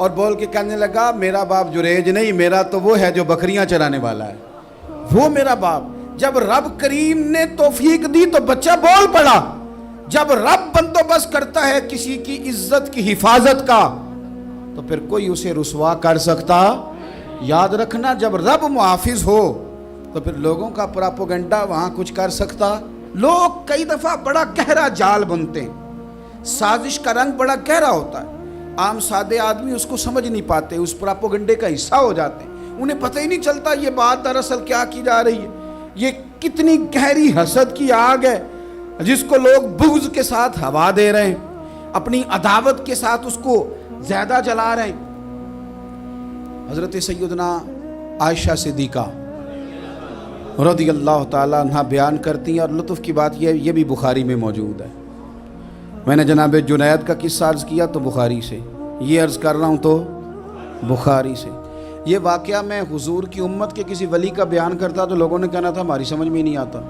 اور بول کے کہنے لگا میرا باپ جریج نہیں، میرا تو وہ ہے جو بکریاں چرانے والا ہے، وہ میرا باپ۔ جب رب کریم نے توفیق دی تو بچہ بول پڑا۔ جب رب بندوبست کرتا ہے کسی کی عزت کی حفاظت کا تو پھر کوئی اسے رسوا کر سکتا؟ یاد رکھنا، جب رب محافظ ہو تو پھر لوگوں کا پراپوگنڈا وہاں کچھ کر سکتا؟ لوگ کئی دفعہ بڑا گہرا جال بنتے ہیں، سازش کا رنگ بڑا گہرا ہوتا ہے، عام سادے آدمی اس کو سمجھ نہیں پاتے، اس پراپوگنڈے کا حصہ ہو جاتے ہیں، انہیں پتہ ہی نہیں چلتا یہ بات دراصل کیا کی جا رہی ہے۔ یہ کتنی گہری حسد کی آگ ہے جس کو لوگ بغض کے ساتھ ہوا دے رہے ہیں، اپنی عداوت کے ساتھ اس کو زیادہ جلا رہے ہیں۔ حضرت سیدنا عائشہ صدیقہ رضی اللہ تعالیٰ عنہ بیان کرتی ہیں، اور لطف کی بات یہ بھی بخاری میں موجود ہے۔ میں نے جناب جنید کا قصہ عرض کیا تو بخاری سے، یہ عرض کر رہا ہوں تو بخاری سے۔ یہ واقعہ میں حضور کی امت کے کسی ولی کا بیان کرتا تو لوگوں نے کہنا تھا ہماری سمجھ میں نہیں آتا۔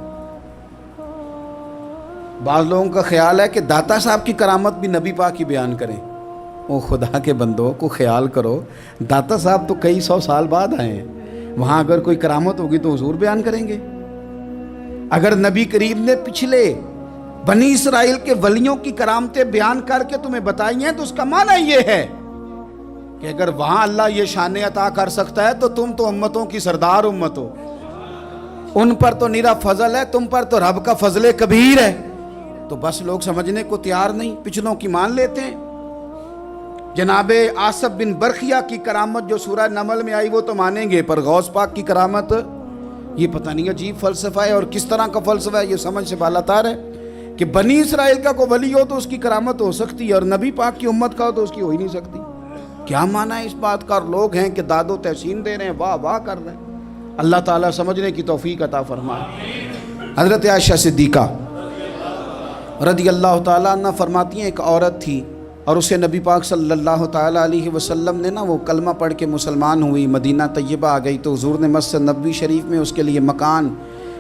بعض لوگوں کا خیال ہے کہ داتا صاحب کی کرامت بھی نبی پاک کی بیان کریں۔ او خدا کے بندوں کو خیال کرو، داتا صاحب تو کئی سو سال بعد آئے ہیں، وہاں اگر کوئی کرامت ہوگی تو حضور بیان کریں گے؟ اگر نبی کریم نے پچھلے بنی اسرائیل کے ولیوں کی کرامتیں بیان کر کے تمہیں بتائی ہیں تو اس کا معنی یہ ہے کہ اگر وہاں اللہ یہ شان عطا کر سکتا ہے تو تم تو امتوں کی سردار امت ہو، ان پر تو نیرا فضل ہے، تم پر تو رب کا فضل کبیر ہے۔ تو بس لوگ سمجھنے کو تیار نہیں، پچھلوں کی مان لیتے ہیں۔ جناب آصف بن برخیہ کی کرامت جو سورہ نمل میں آئی وہ تو مانیں گے، پر غوث پاک کی کرامت یہ پتہ نہیں عجیب فلسفہ ہے، اور کس طرح کا فلسفہ ہے یہ سمجھ سے بالاتار ہے کہ بنی اسرائیل کا کوئی ولی ہو تو اس کی کرامت ہو سکتی ہے اور نبی پاک کی امت کا ہو تو اس کی ہو ہی نہیں سکتی۔ کیا معنی ہے اس بات کا؟ اور لوگ ہیں کہ داد و تحسین دے رہے ہیں، واہ واہ کر رہے ہیں۔ اللہ تعالیٰ سمجھنے کی توفیق عطا فرمائے۔ حضرت عائشہ صدیقہ رضی اللہ تعالیٰ عنہ فرماتی ہیں ایک عورت تھی اور اسے نبی پاک صلی اللہ تعالیٰ علیہ وسلم نے وہ کلمہ پڑھ کے مسلمان ہوئی، مدینہ طیبہ آ گئی تو حضور نے مسجد نبوی شریف میں اس کے لیے مکان،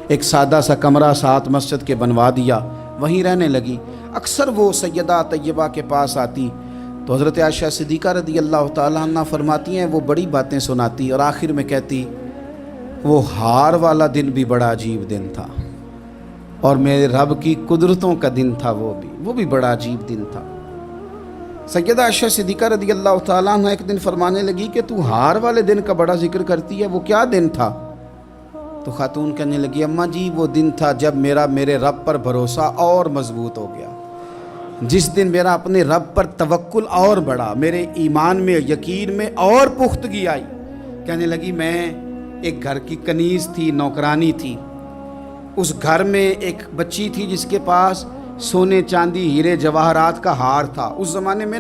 ایک سادہ سا کمرہ ساتھ مسجد کے بنوا دیا، وہیں رہنے لگی۔ اکثر وہ سیدہ طیبہ کے پاس آتی تو حضرت عائشہ صدیقہ رضی اللہ تعالیٰ عنہ فرماتی ہیں وہ بڑی باتیں سناتی اور آخر میں کہتی وہ ہار والا دن بھی بڑا عجیب دن تھا اور میرے رب کی قدرتوں کا دن تھا، وہ بھی بڑا عجیب دن تھا۔ سیدہ عائشہ صدیقہ رضی اللہ تعالیٰ عنہ ایک دن فرمانے لگی کہ تو ہار والے دن کا بڑا ذکر کرتی ہے، وہ کیا دن تھا؟ تو خاتون کہنے لگی اماں جی وہ دن تھا جب میرے رب پر بھروسہ اور مضبوط ہو گیا، جس دن میرا اپنے رب پر توکل اور بڑھا، میرے ایمان میں یقین میں اور پختگی آئی۔ کہنے لگی میں ایک گھر کی کنیز تھی، نوکرانی تھی، اس گھر میں ایک بچی تھی جس کے پاس سونے چاندی ہیرے جواہرات کا ہار تھا۔ اس زمانے میں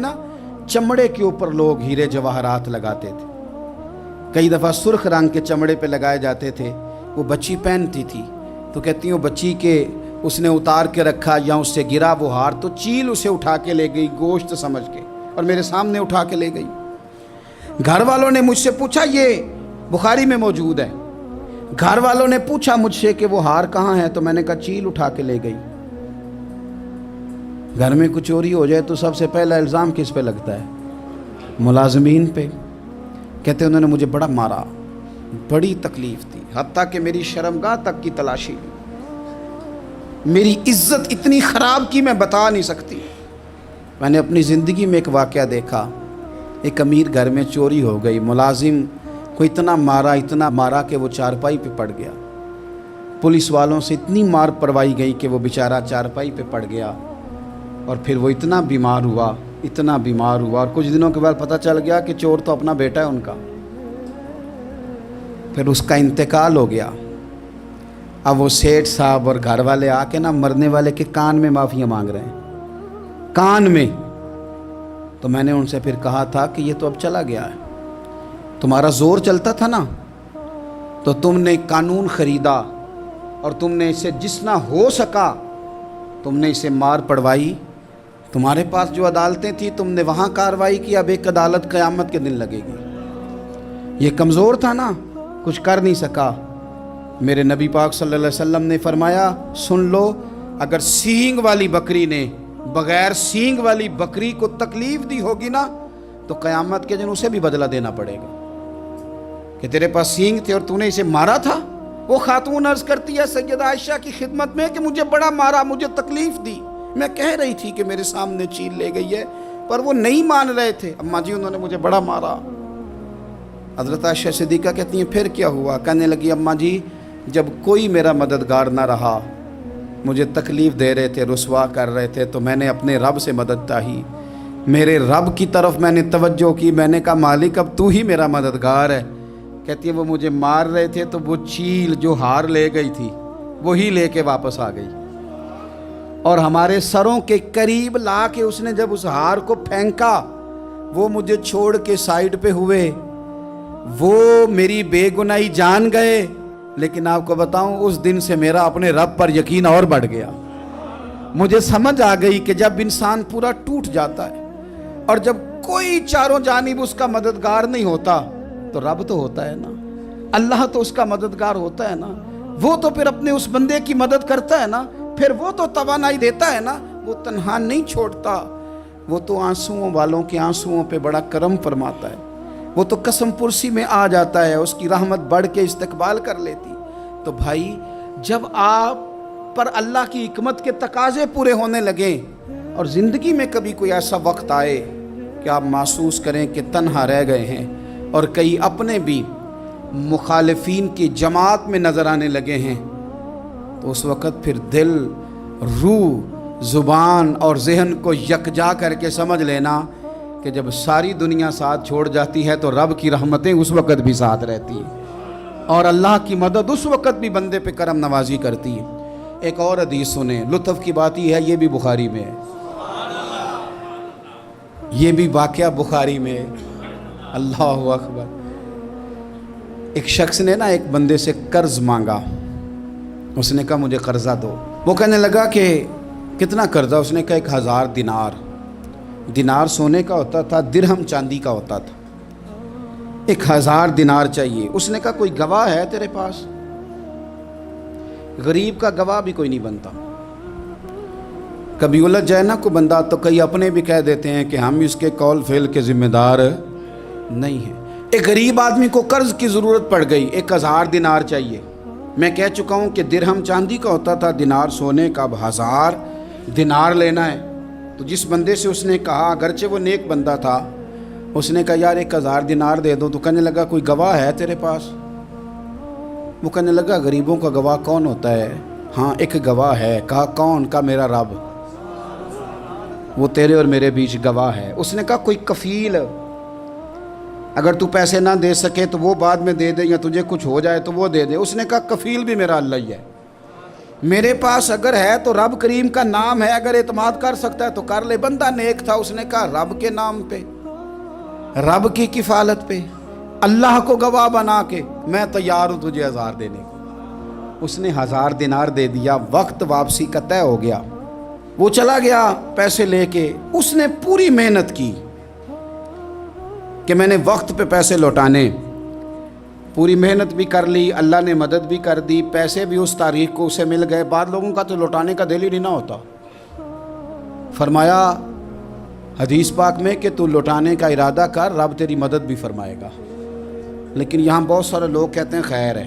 چمڑے کے اوپر لوگ ہیرے جواہرات لگاتے تھے، کئی دفعہ سرخ رنگ کے چمڑے پہ لگائے جاتے تھے، وہ بچی پہنتی تھی تو کہتی ہوں بچی کے اس نے اتار کے رکھا یا اس سے گرا وہ ہار تو چیل اسے اٹھا کے لے گئی گوشت سمجھ کے اور میرے سامنے اٹھا کے لے گئی۔ گھر والوں نے مجھ سے پوچھا، یہ بخاری میں موجود ہے، گھر والوں نے پوچھا مجھ سے کہ وہ ہار کہاں ہے تو میں نے کہا چیل اٹھا کے لے گئی۔ گھر میں کچھ چوری ہو جائے تو سب سے پہلا الزام کس پہ لگتا ہے؟ ملازمین پہ۔ کہتے انہوں نے مجھے بڑا مارا، بڑی تکلیف تھی، حتیٰ کہ میری شرمگاہ تک کی تلاشی، میری عزت اتنی خراب کی میں بتا نہیں سکتی۔ میں نے اپنی زندگی میں ایک واقعہ دیکھا، ایک امیر گھر میں چوری ہو گئی، ملازم کو اتنا مارا کہ وہ چارپائی پہ پڑ گیا، پولیس والوں سے اتنی مار پروائی گئی کہ وہ بیچارہ چارپائی پہ پڑ گیا، اور پھر وہ اتنا بیمار ہوا اور کچھ دنوں کے بعد پتہ چل گیا کہ چور تو اپنا بیٹا ہے ان کا، پھر اس کا انتقال ہو گیا۔ اب وہ سیٹھ صاحب اور گھر والے آ کے مرنے والے کے کان میں معافیاں مانگ رہے ہیں، کان میں۔ تو میں نے ان سے پھر کہا تھا کہ یہ تو اب چلا گیا ہے، تمہارا زور چلتا تھا نا تو تم نے قانون خریدا اور تم نے اسے جتنا ہو سکا تم نے اسے مار پڑوائی، تمہارے پاس جو عدالتیں تھیں تم نے وہاں کارروائی کی، اب ایک عدالت قیامت کے دن لگے گی۔ یہ کمزور تھا نا، کچھ کر نہیں سکا۔ میرے نبی پاک صلی اللہ علیہ وسلم نے فرمایا سن لو، اگر سینگ والی بکری نے بغیر سینگ والی بکری کو تکلیف دی ہوگی نا تو قیامت کے دن اسے بھی بدلہ دینا پڑے گا کہ تیرے پاس سینگ تھے اور تو نے اسے مارا تھا۔ وہ خاتون عرض کرتی ہے سیدہ عائشہ کی خدمت میں کہ مجھے بڑا مارا، مجھے تکلیف دی، میں کہہ رہی تھی کہ میرے سامنے چیل لے گئی ہے پر وہ نہیں مان رہے تھے، اماں جی انہوں نے مجھے بڑا مارا۔ حضرت عائشہ صدیقہ کہتی ہیں پھر کیا ہوا؟ کہنے لگی اماں جی جب کوئی میرا مددگار نہ رہا، مجھے تکلیف دے رہے تھے، رسوا کر رہے تھے، تو میں نے اپنے رب سے مدد چاہی، میرے رب کی طرف میں نے توجہ کی، میں نے کہا مالک اب تو ہی میرا مددگار ہے۔ کہتی ہے وہ مجھے مار رہے تھے تو وہ چیل جو ہار لے گئی تھی وہی لے کے واپس آ گئی، اور ہمارے سروں کے قریب لا کے اس نے جب اس ہار کو پھینکا، وہ مجھے چھوڑ کے سائیڈ پہ ہوئے، وہ میری بے گناہی جان گئے، لیکن آپ کو بتاؤں اس دن سے میرا اپنے رب پر یقین اور بڑھ گیا۔ مجھے سمجھ آ گئی کہ جب انسان پورا ٹوٹ جاتا ہے اور جب کوئی چاروں جانب اس کا مددگار نہیں ہوتا تو رب تو ہوتا ہے نا، اللہ تو اس کا مددگار ہوتا ہے نا، وہ تو پھر اپنے اس بندے کی مدد کرتا ہے نا، پھر وہ تو توانائی دیتا ہے نا، وہ تنہا نہیں چھوڑتا، وہ تو آنسوؤں والوں کے آنسوؤں پہ بڑا کرم فرماتا ہے، وہ تو قسم پرسی میں آ جاتا ہے، اس کی رحمت بڑھ کے استقبال کر لیتی۔ تو بھائی جب آپ پر اللہ کی حکمت کے تقاضے پورے ہونے لگیں اور زندگی میں کبھی کوئی ایسا وقت آئے کہ آپ محسوس کریں کہ تنہا رہ گئے ہیں اور کئی اپنے بھی مخالفین کی جماعت میں نظر آنے لگے ہیں، تو اس وقت پھر دل، روح، زبان اور ذہن کو یکجا کر کے سمجھ لینا کہ جب ساری دنیا ساتھ چھوڑ جاتی ہے تو رب کی رحمتیں اس وقت بھی ساتھ رہتی ہیں اور اللہ کی مدد اس وقت بھی بندے پہ کرم نوازی کرتی ہے۔ ایک اور حدیث سنیں، لطف کی بات یہ ہے یہ بھی بخاری میں ہے، یہ بھی واقعہ بخاری میں ہے۔ اللہ اکبر۔ ایک شخص نے ایک بندے سے قرض مانگا، اس نے کہا مجھے قرضہ دو۔ وہ کہنے لگا کہ کتنا قرضہ؟ اس نے کہا 1000 دینار۔ دینار سونے کا ہوتا تھا، درہم چاندی کا ہوتا تھا۔ 1000 دینار چاہیے۔ اس نے کہا کوئی گواہ ہے تیرے پاس؟ غریب کا گواہ بھی کوئی نہیں بنتا، کبھی الجھ جائے نا کوئی بندہ تو کئی اپنے بھی کہہ دیتے ہیں کہ ہم اس کے قول فعل کے ذمہ دار نہیں ہیں۔ ایک غریب آدمی کو قرض کی ضرورت پڑ گئی، 1000 دینار چاہیے۔ میں کہہ چکا ہوں کہ درہم چاندی کا ہوتا تھا، دینار سونے کا، اب 1000 دینار لینا ہے۔ تو جس بندے سے اس نے کہا، اگرچہ وہ نیک بندہ تھا، اس نے کہا یار 1000 دینار دے دو، تو کہنے لگا کوئی گواہ ہے تیرے پاس؟ وہ کہنے لگا غریبوں کا گواہ کون ہوتا ہے؟ ہاں ایک گواہ ہے۔ کہا کون؟ کہا میرا رب، وہ تیرے اور میرے بیچ گواہ ہے۔ اس نے کہا کوئی کفیل، اگر تو پیسے نہ دے سکے تو وہ بعد میں دے دے، یا تجھے کچھ ہو جائے تو وہ دے دے۔ اس نے کہا کفیل بھی میرا اللہ ہی ہے، میرے پاس اگر ہے تو رب کریم کا نام ہے، اگر اعتماد کر سکتا ہے تو کر لے۔ بندہ نیک تھا، اس نے کہا رب کے نام پہ، رب کی کفالت پہ، اللہ کو گواہ بنا کے میں تیار ہوں تجھے 1000 دینے کو۔ اس نے 1000 دینار دے دیا، وقت واپسی کا طے ہو گیا، وہ چلا گیا پیسے لے کے۔ اس نے پوری محنت کی کہ میں نے وقت پہ پیسے لوٹانے، پوری محنت بھی کر لی، اللہ نے مدد بھی کر دی، پیسے بھی اس تاریخ کو اسے مل گئے۔ بعض لوگوں کا تو لوٹانے کا دل ہی نہیں نہ ہوتا۔ فرمایا حدیث پاک میں کہ تو لوٹانے کا ارادہ کر، رب تیری مدد بھی فرمائے گا۔ لیکن یہاں بہت سارے لوگ کہتے ہیں خیر ہے،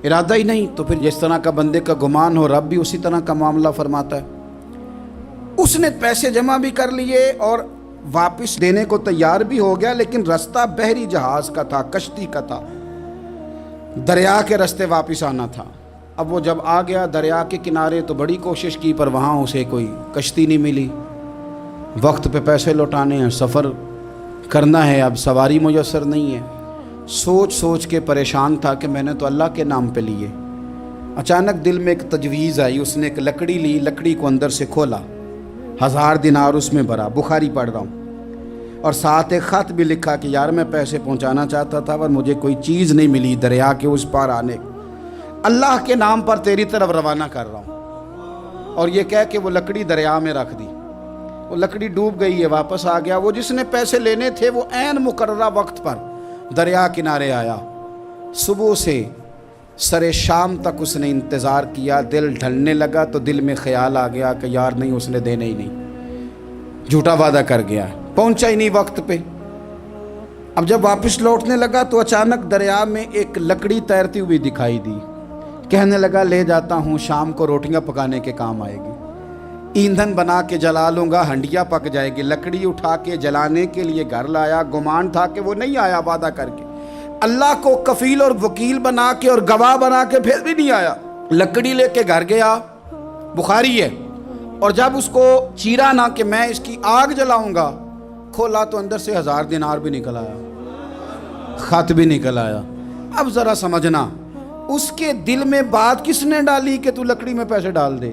ارادہ ہی نہیں، تو پھر جس طرح کا بندے کا گمان ہو رب بھی اسی طرح کا معاملہ فرماتا ہے۔ اس نے پیسے جمع بھی کر لیے اور واپس دینے کو تیار بھی ہو گیا، لیکن رستہ بحری جہاز کا تھا، کشتی کا تھا، دریا کے رستے واپس آنا تھا۔ اب وہ جب آ گیا دریا کے کنارے تو بڑی کوشش کی، پر وہاں اسے کوئی کشتی نہیں ملی۔ وقت پہ پیسے لوٹانے ہیں، سفر کرنا ہے، اب سواری میسر نہیں ہے۔ سوچ سوچ کے پریشان تھا کہ میں نے تو اللہ کے نام پہ لیے۔ اچانک دل میں ایک تجویز آئی، اس نے ایک لکڑی لی، لکڑی کو اندر سے کھولا، 1000 دینار اس میں بھرا، بخاری پڑھ رہا ہوں، اور ساتھ ایک خط بھی لکھا کہ یار میں پیسے پہنچانا چاہتا تھا پر مجھے کوئی چیز نہیں ملی دریا کے اس پار آنے، اللہ کے نام پر تیری طرف روانہ کر رہا ہوں۔ اور یہ کہہ کہ وہ لکڑی دریا میں رکھ دی، وہ لکڑی ڈوب گئی ہے، واپس آ گیا۔ وہ جس نے پیسے لینے تھے وہ عین مقررہ وقت پر دریا کنارے آیا۔ صبح سے سر شام تک اس نے انتظار کیا، دل ڈھلنے لگا تو دل میں خیال آ گیا کہ یار نہیں، اس نے دینے ہی نہیں۔ جھوٹا وعدہ کر گیا، پہنچا ہی نہیں وقت پہ۔ اب جب واپس لوٹنے لگا تو اچانک دریا میں ایک لکڑی تیرتی ہوئی دکھائی دی۔ کہنے لگا لے جاتا ہوں، شام کو روٹیاں پکانے کے کام آئے گی، ایندھن بنا کے جلا لوں گا، ہنڈیا پک جائے گی۔ لکڑی اٹھا کے جلانے کے لیے گھر لایا، گمان تھا کہ وہ نہیں آیا وعدہ کر کے، اللہ کو کفیل اور وکیل بنا کے اور گواہ بنا کے پھر بھی نہیں آیا۔ لکڑی لے کے گھر گیا، بخاری ہے، اور جب اس کو چیرا نہ کہ میں اس کی آگ جلاؤں گا، کھولا تو اندر سے 1000 دینار بھی نکل آیا، خط بھی نکل آیا۔ اب ذرا سمجھنا، اس کے دل میں بات کس نے ڈالی کہ تو لکڑی میں پیسے ڈال دے؟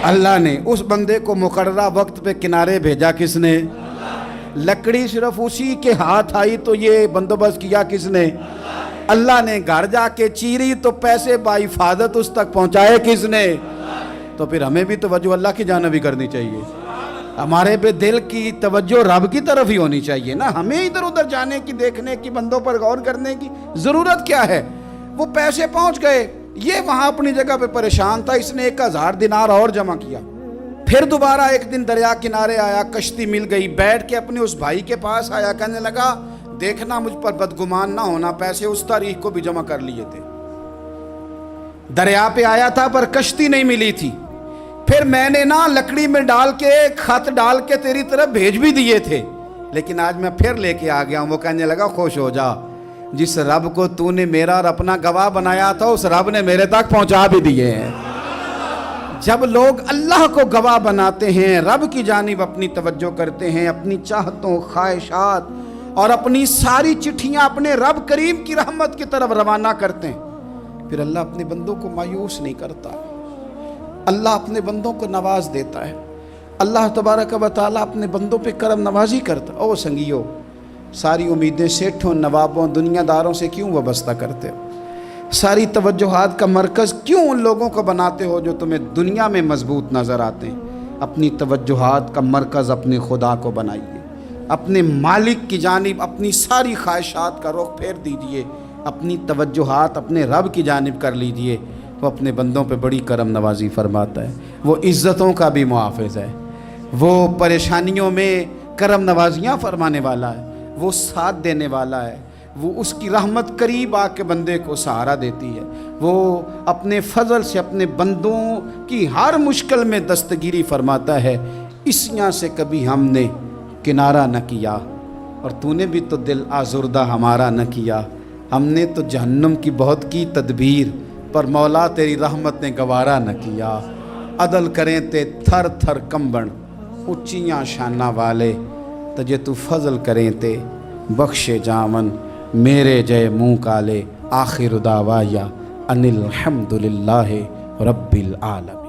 اللہ نے۔ اس بندے کو مقررہ وقت پہ کنارے بھیجا کس نے؟ لکڑی صرف اسی کے ہاتھ آئی تو یہ بندوبست کیا کس نے؟ اللہ نے۔ گھر جا کے چیری تو پیسے بحفاظت اس تک پہنچائے کس نے؟ تو پھر ہمیں بھی توجہ اللہ کی جانب ہی کرنی چاہیے، ہمارے پہ دل کی توجہ رب کی طرف ہی ہونی چاہیے نا، ہمیں ادھر ادھر جانے کی، دیکھنے کی، بندوں پر غور کرنے کی ضرورت کیا ہے؟ وہ پیسے پہنچ گئے، یہ وہاں اپنی جگہ پہ پریشان تھا، اس نے 1000 دینار اور جمع کیا۔ پھر دوبارہ ایک دن دریا کنارے آیا، کشتی مل گئی، بیٹھ کے اپنے اس بھائی کے پاس آیا، کہنے لگا دیکھنا مجھ پر بدگمان نہ ہونا، پیسے اس تاریخ کو بھی جمع کر لیے تھے، دریا پہ آیا تھا پر کشتی نہیں ملی تھی، پھر میں نے نا لکڑی میں ڈال کے خط ڈال کے تیری طرف بھیج بھی دیے تھے، لیکن آج میں پھر لے کے آ گیا ہوں۔ وہ کہنے لگا خوش ہو جا، جس رب کو تو نے میرا اور اپنا گواہ بنایا تھا اس رب نے میرے تک پہنچا بھی دیے ہیں۔ جب لوگ اللہ کو گواہ بناتے ہیں، رب کی جانب اپنی توجہ کرتے ہیں، اپنی چاہتوں، خواہشات اور اپنی ساری چٹھیاں اپنے رب کریم کی رحمت کی طرف روانہ کرتے ہیں، پھر اللہ اپنے بندوں کو مایوس نہیں کرتا، اللہ اپنے بندوں کو نواز دیتا ہے، اللہ تبارک و تعالیٰ اپنے بندوں پہ کرم نوازی کرتا۔ او سنگیو، ساری امیدیں سیٹھوں، نوابوں، دنیا داروں سے کیوں وابستہ کرتے ہو؟ ساری توجہات کا مرکز کیوں ان لوگوں کو بناتے ہو جو تمہیں دنیا میں مضبوط نظر آتے ہیں؟ اپنی توجہات کا مرکز اپنے خدا کو بنائیے، اپنے مالک کی جانب اپنی ساری خواہشات کا رخ پھیر دیجئے، اپنی توجہات اپنے رب کی جانب کر لیجئے، وہ اپنے بندوں پہ بڑی کرم نوازی فرماتا ہے، وہ عزتوں کا بھی محافظ ہے، وہ پریشانیوں میں کرم نوازیاں فرمانے والا ہے، وہ ساتھ دینے والا ہے، وہ اس کی رحمت قریب آ کے بندے کو سہارا دیتی ہے، وہ اپنے فضل سے اپنے بندوں کی ہر مشکل میں دستگیری فرماتا ہے۔ اسیاں سے کبھی ہم نے کنارہ نہ کیا، اور تو نے بھی تو دل آزردہ ہمارا نہ کیا، ہم نے تو جہنم کی بہت کی تدبیر، پر مولا تیری رحمت نے گوارا نہ کیا۔ عدل کریں تے تھر تھر کمبن، اچیاں شانہ والے، تجھے تو فضل کریں تے بخشے جامن، میرے جے منہ کالے، آخر دعوایا ان الحمدللہ رب العالمین۔